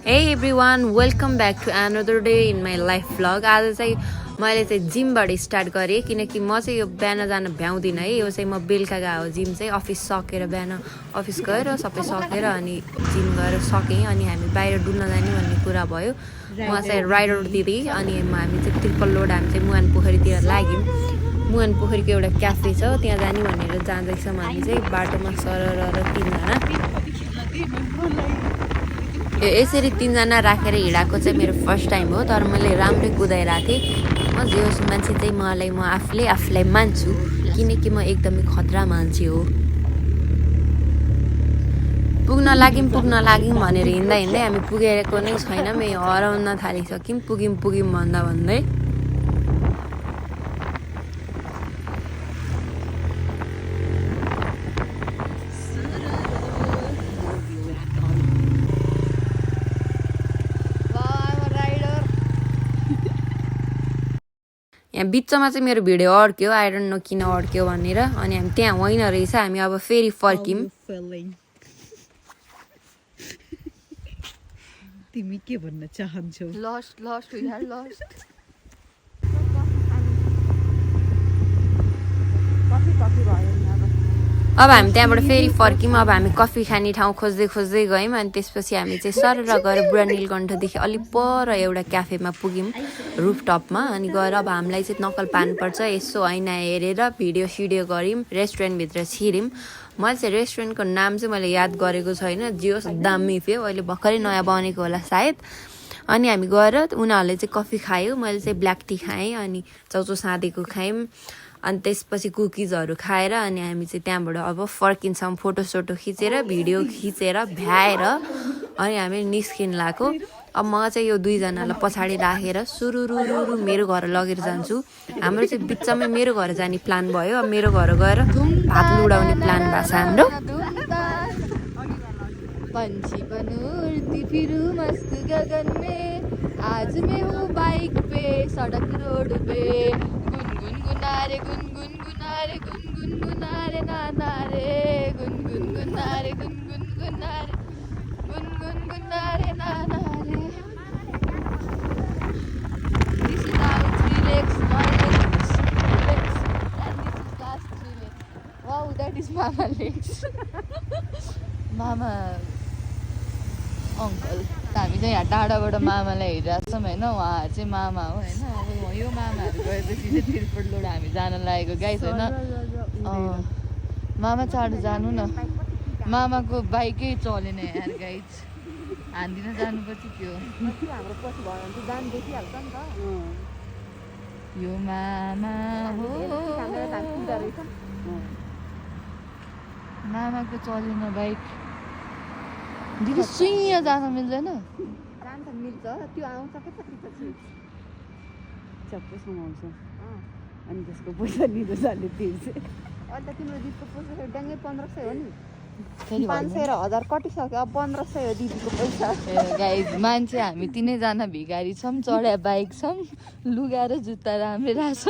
Hey everyone, welcome back to another day in my life vlog. आज चाहिँ मैले चाहिँ जिमबाट स्टार्ट गरेँ किनकि म चाहिँ यो बिहान जान भ्याउँदिनँ है। यो चाहिँ म बेलुका गएको जिम चाहिँ अफिस सकेर बिहान अफिस गएर सबै सकेर अनि जिम गएर सकेँ अनि हामी बाहिर डुल्न जाने भन्ने कुरा भयो। म चाहिँ राइडर दिदी अनि हामी चाहिँ ट्रिपल लोड हामी चाहिँ मुहान पोखरीतिर लाग्यौँ। मुहान पोखरीको एउटा क्याफे छ त्यहाँ जाने भनेर जाँदैछौँ हामी चाहिँ बाटोमा सरर तिनजना। यसरी तिनजना राखेर हिँडाएको चाहिँ मेरो फर्स्ट टाइम हो तर मैले राम्रै कुदाइरहेको थिएँ। म जे होस् मान्छे चाहिँ म आफूलाई मान्छु किनकि म एकदमै खतरा मान्छे हो। पुग्न लाग्यौँ भनेर हिँड्दा हामी पुगेको नै छैनौँ। हराउन थालिसक्यौँ पुग्यौँ भन्दै यहाँ बिचमा चाहिँ मेरो भिडियो अड्क्यो। आई डोन्ट नो किन अड्क्यो भनेर अनि हामी त्यहाँ होइन रहेछ। हामी अब फेरि फर्क्यौँ। तिमी के भन्न चाहन्छौ? Lost we are lost. अब हामी त्यहाँबाट फेरि फर्क्यौँ। अब हामी कफी खाने ठाउँ खोज्दै गयौँ अनि त्यसपछि हामी चाहिँ सरर गएर बुढा नीलकण्ठदेखि अलिक पर एउटा क्याफेमा पुग्यौँ रुफटपमा अनि गएर अब हामीलाई चाहिँ नक्कल पार्नुपर्छ। यसो ऐना हेरेर भिडियो सिडियो गऱ्यौँ रेस्टुरेन्टभित्र छिर्यौँ। मैले चाहिँ रेस्टुरेन्टको नाम चाहिँ मैले याद गरेको छैन। जे होस् दामी थियो अहिले भर्खरै नयाँ बनेको होला सायद। अनि हामी गएर उनीहरूले चाहिँ कफी खायो मैले चाहिँ ब्ल्याक टी खाएँ अनि चाउचाउ साँधेको खायौँ अनि त्यसपछि कुकिजहरू खाएर अनि हामी चाहिँ त्यहाँबाट अब फर्किन्छौँ। फोटोसोटो खिचेर भिडियो खिचेर भ्याएर अनि हामी निस्किन लाग्यो। अब म चाहिँ यो दुईजनालाई पछाडि राखेर सुरुरु मेरो घर लगेर जान्छु। हाम्रो चाहिँ बिचमै मेरो घर जाने प्लान भयो। अब मेरो घर गएर भात लुडाउने प्लान भएको छ हाम्रो। पंछी बन उड़ती फिरूं मस्त गगन में आज मैं हूँ बाइक पे सड़क रोड पे गुनगुनारे गुनगुनारे गुनगुनारे नानारे गुनगुनारे गुनगुनारे गुनगुनारे नानारे। This is now 3 lakes, northern 3 lakes, and this is last 3 lakes. Wow, that is Mama lakes. Mama uncle हामी चाहिँ यहाँ टाढाबाट मामालाई हेरिरहेको छौँ होइन। उहाँहरू चाहिँ मामा हो होइन। अब यो मामाहरू गएपछि चाहिँ त्रिपुर लोड हामी जान लागेको गाइस होइन। मामा चाँडो जानु न। मामाको बाइकै चलेन यार गाइस। हान्दिन जानुपर्छ त्यो यो मामा हो मामाको चलेन बाइक। दिदी सुइँ जान मिल्दैन। जान्छ मिल्छ त्यो आउँछ के पछि चप्पलसँग आउँछ अनि त्यसको पैसा दिँदो जाले तिर्छ। अन्त तिम्रो दिदीको पैसा ड्याङ्गै 1500 हो नि। 500 र 1000 कटिसक्यो अब 1500 हो दिदीको पैसा। गाइस मान्छे हामी तिनैजना भिखारी छौँ चढ्या बाइक छौँ लुगा र जुत्ता राम्रै रहेछ।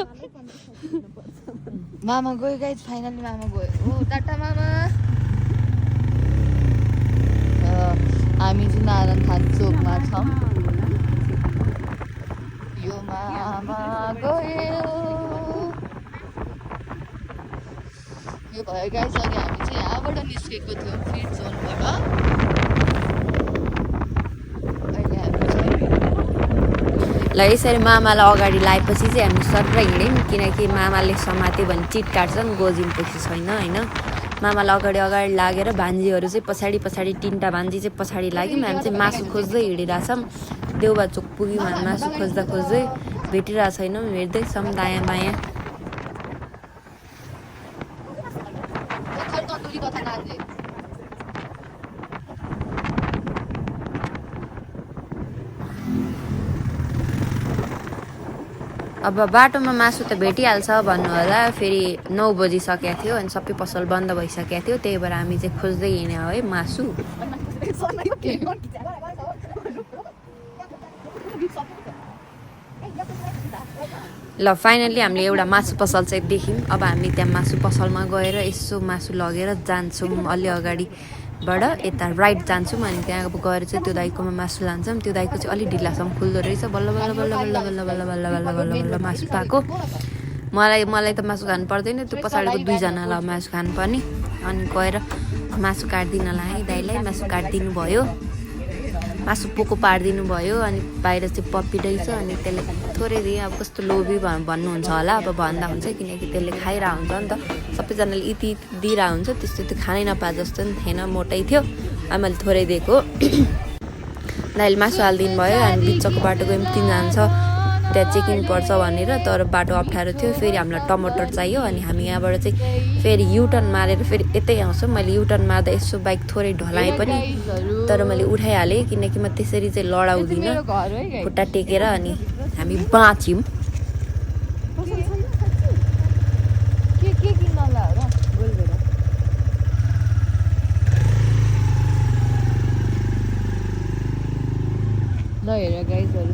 मामा गयो गाइस फाइनली मामा गयो। हो टाटा मामा। हामी चाहिँ नारायण खान चोकमा छौँ। यो मामा गयो यो भयो गाइस। अघि हामी चाहिँ यहाँबाट निस्केको थियौँ फ्रिज जोनबाट। अहिले हामी ल यसरी मामालाई अगाडि लगाएपछि चाहिँ हामी सर हिँड्यौँ किनकि मामाले समात्यो भने चिट काट्छन् गोजिमपछि छैन होइन। मामालाई अगाडि लागेर भान्जीहरू चाहिँ पछाडि तिनवटा भान्जी चाहिँ पछाडि लाग्यौँ। हामी चाहिँ मासु खोज्दै हिँडिरहेछौँ। देउबा चोक पुग्यौँ हामी मासु खोज्दै भेटिरहेको छैनौँ। हेर्दैछौँ दायाँ बायाँ। अब बाटोमा मासु त भेटिहाल्छ भन्नु होला। फेरि 9 बजिसकेको थियो अनि सबै पसल बन्द भइसकेको थियो त्यही भएर हामी चाहिँ खोज्दै हिँड्यौँ है मासु। ल फाइनल्ली हामीले एउटा मासु पसल चाहिँ देख्यौँ। अब हामी त्यहाँ मासु पसलमा गएर यसो मासु लगेर जान्छौँ अलि अगाडि बाट यता राइट जान्छौँ अनि त्यहाँ अब गएर चाहिँ त्यो दाइकोमा मासु लान्छौँ त्यो दाइको चाहिँ अलिक ढिलासम्म खुल्दो रहेछ बल्ल बल्ल बल्ल बल्ल बल्ल बल्ल बल्ल बल्ल बल्ल बल्ल मासु पाएको मलाई त मासु खानु पर्दैन त्यो पछाडिको दुईजनालाई मासु खानुपर्ने अनि गएर मासु काटिदिन लाएँ दाइलाई मासु काटिदिनु भयो मासु पोको पारिदिनु भयो अनि बाहिर चाहिँ पप्पी रहेछ अनि त्यसले थोरै दिएँ अब कस्तो लोभी भन्नुहुन्छ होला अब भन्दा हुन्छ किनकि त्यसले खाइरहेको हुन्छ नि त सबैजनाले यति दिइरहेको हुन्छ त्यस्तो त्यो खानै नपाए जस्तो नि थिएन मोटै थियो अनि मैले थोरै दिएको दाइले मासु हालिदिनु भयो अनि बिचको बाटो गयौँ 3 जना छ त्यहाँ चेकिङ पर्छ भनेर तर बाटो अप्ठ्यारो थियो फेरि हामीलाई टमाटर चाहियो अनि हामी यहाँबाट चाहिँ फेरि युटर्न मारेर फेरि यतै आउँछौँ मैले युटर्न मार्दा यसो बाइक थोरै ढलाएँ पनि तर मैले उठाइहालेँ किनकि म त्यसरी चाहिँ लडाउँदिनँ खुट्टा टेकेर अनि हामी बाँच्यौँ ल हेर गाइजहरू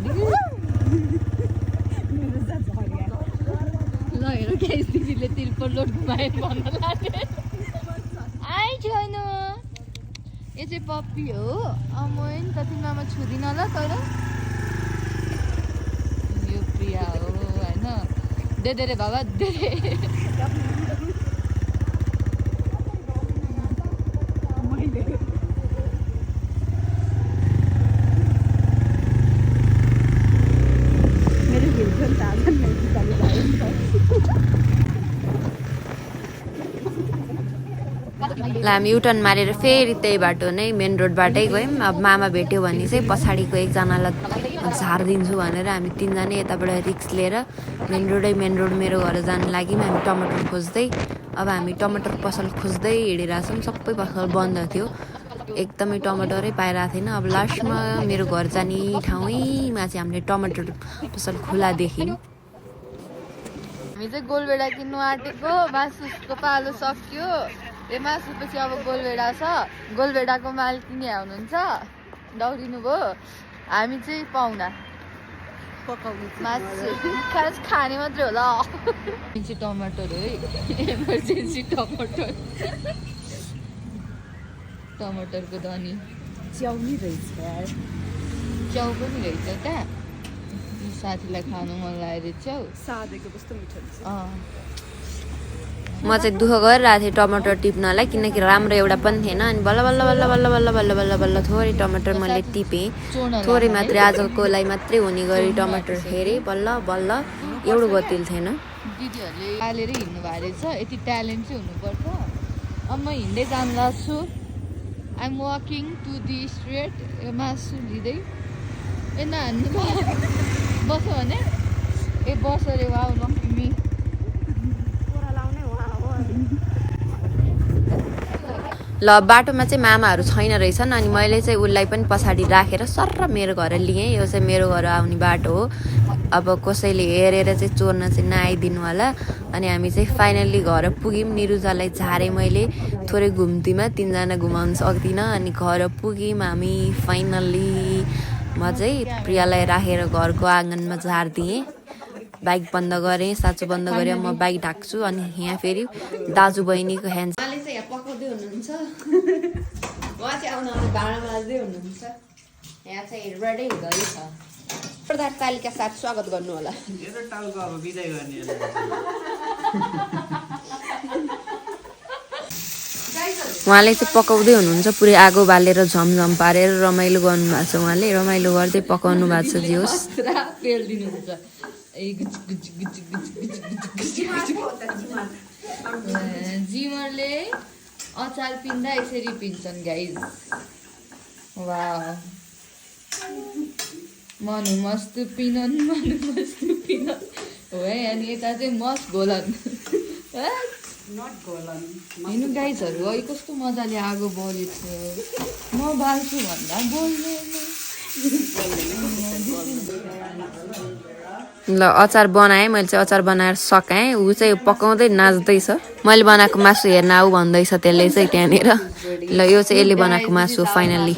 ल हेर गाइज दिदीले तिलपर लोड घुमाएर भन्न लाग्यो आइ छैन यो चाहिँ पप्पी हो अमोइन त तिमीमा छुदिन ल तर यो प्रिया हो होइन दे रे बाबा दे ल हामी युटर्न मारेर फेरि त्यही बाटो नै मेन रोडबाटै गयौँ अब मामा भेट्यो भने चाहिँ पछाडिको एकजनालाई झारिदिन्छु भनेर हामी 3 जना यताबाट रिक्स लिएर मेन रोड मेरो घर जानु लागि हामी टमाटर खोज्दै अब हामी टमाटर पसल खोज्दै हिँडिरहेको छौँ सबै पसल बन्द थियो एकदमै टमाटरै पाइरहेको थिएन अब लास्टमा मेरो घर जाने ठाउँमा चाहिँ हामीले टमाटर पसल खुला देख्यौँ हामी चाहिँ गोलभेडा किन्नु आँटेको मासुको पालो सक्यो यो मासुपछि अब गोलभेडा छ गोलभेडाको मालकिनी हुनुहुन्छ दौडिनु भयो हामी चाहिँ पाहुना मासु खास खाने मात्रै होला एमर्जेन्सी टमाटर है एमर्जेन्सी टमाटरको धनी च्याउ नि रहेछ च्याउ पनि रहेछ त साथीलाई खानु मन लागेको च्याउ सादेको कस्तो मिठो म चाहिँ दुःख गरिरहेको थिएँ टमाटर टिप्नलाई किनकि राम्रो एउटा पनि थिएन अनि बल्ल बल्ल बल्ल बल्ल बल्ल बल्ल बल्ल बल्ल थोरै टमाटर मैले टिपेँ थोरै मात्रै आजको लागि मात्रै हुने गरी टमाटर हेरेँ बल्ल बल्ल एउटा गतिल थिएन दिदीहरूले हालेर हिँड्नु भएको रहेछ यति ट्यालेन्ट चाहिँ हुनुपर्छ अब म हिँड्दै जानु लाग्छु I'm walking to the straight मासु लिँदै ए नहान्नु बस भने ए बस अरे वा लक्ष्मी ल बाटोमा चाहिँ मामाहरू छैन रहेछन् अनि मैले चाहिँ उसलाई पनि पछाडि राखेर सर्र मेरो घर लिएँ यो चाहिँ मेरो घर आउने बाटो हो अब कसैले हेरेर चाहिँ चोर्न चाहिँ नआइदिनु होला अनि हामी चाहिँ फाइनल्ली घर पुग्यौँ निरुजालाई झारेँ मैले थोरै घुम्तीमा 3 जना घुमाउनु सक्दिनँ अनि घर पुग्यौँ हामी फाइनल्ली म चाहिँ प्रियालाई राखेर घरको आँगनमा झारिदिएँ बाइक बन्द गरेँ साँचो बन्द गरेँ म बाइक ढाक्छु अनि यहाँ फेरि दाजु बहिनीको ह्यान्ड उहाँले चाहिँ यहाँ पकाउँदै हुनुहुन्छ उहाँ चाहिँ आउनु भाँडा माझ्दै हुनुहुन्छ यहाँ चाहिँ रेडी हुँदैछ पदार्थ तालिका साथ स्वागत गर्नु होला उहाँले चाहिँ पकाउँदै हुनुहुन्छ पुरै आगो बालेर झमझम पारेर रमाइलो गर्नुभएको छ उहाँले रमाइलो गर्दै पकाउनु भएको छ जे होस् जिमरले अचार पिन्दा यसरी पिन्छन् गाइज वाह मनु मस्त पिनन् हो है अनि यता चाहिँ मस्त गोलन हेर्नु गाइजहरू है कस्तो मजाले आगो बलेछ म बाल्छु भन्दा बोल्दैन ल अचार बनाएँ मैले चाहिँ अचार बनाएर सकाएँ ऊ चाहिँ पकाउँदै नाच्दैछ मैले बनाएको मासु हेर्न आऊ भन्दैछ त्यसले चाहिँ त्यहाँनिर ल यो चाहिँ यसले बनाएको मासु फाइनल्ली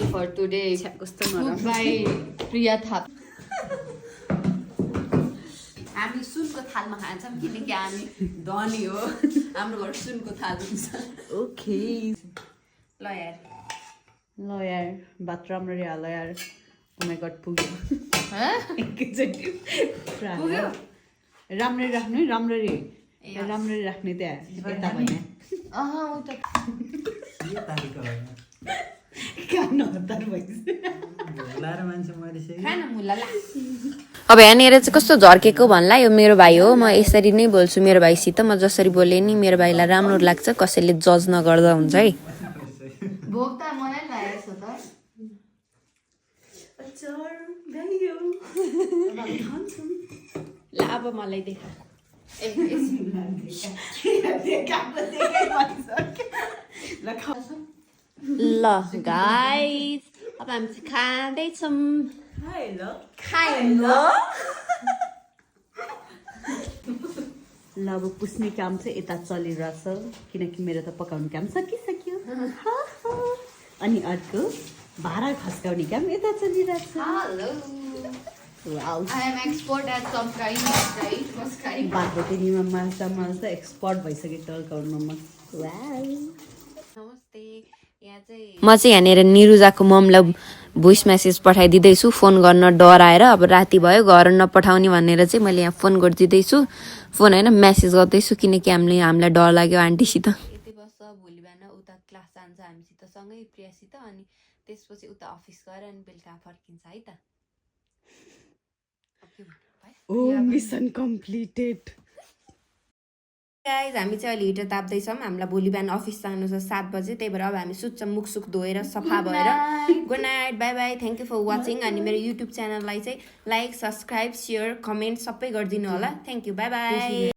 हामी सुनको थालमा खान्छौँ किनकि हामी धनी हो हाम्रो घर सुनको थाल हुन्छ ओके ल यार ल यार भात राम्ररी हाल यार माई गड पुग्यो एकैचोटि पुग्यो राम्ररी राख्नु है राम्ररी राख्ने त्यहाँ यता भने कान हतार अब यहाँनिर चाहिँ कस्तो झर्केको भन्ला यो मेरो भाइ हो म यसरी नै बोल्छु मेरो भाइसित म जसरी बोले नि मेरो भाइलाई राम्रो लाग्छ कसैले जज नगर्दा हुन्छ है भोक त मलाई लागेको छ ल अब मलाई देखा ल गाइस अब हामी चाहिँ खाँदैछौँ ल अब पुस्ने काम चाहिँ यता चलिरहेछ किनकि मेरो त पकाउने काम सकिसक्यो अनि अर्को भाँडा खस्काउने काम यता चलिरहेछ I am expert at some kind of right was kind. बाटोटेनीमा माल्दा एक्सपर्ट भइसक्यो टल्काउनुमा नमस्ते म चाहिँ यहाँनिर निरुजाको ममलाई भोइस मेसेज पठाइदिँदैछु फोन गर्न डराएर अब राति भयो घर नपठाउने भनेर चाहिँ मैले यहाँ फोन गरिदिँदैछु फोन होइन मेसेज गर्दैछु किनकि हामीलाई डर लाग्यो आन्टीसित यति वर्ष भोलि बिहान उता क्लास जान्छ हामीसित सँगै प्रियासित अनि त्यसपछि उता अफिस गएर अनि बेलुका फर्किन्छ है त मिसन कम्प्लिटेड गाइज हामी चाहिँ अहिले हिटर ताप्दैछौँ हामीलाई भोलि बिहान अफिस जानु छ 7 बजे त्यही भएर अब हामी सुत्छौँ मुखसुख धोएर सफा भएर good night bye bye thank you for watching अनि मेरो युट्युब च्यानललाई चाहिँ लाइक सब्सक्राइब सेयर कमेन्ट सबै गरिदिनु होला थ्याङ्क यू बाई बाई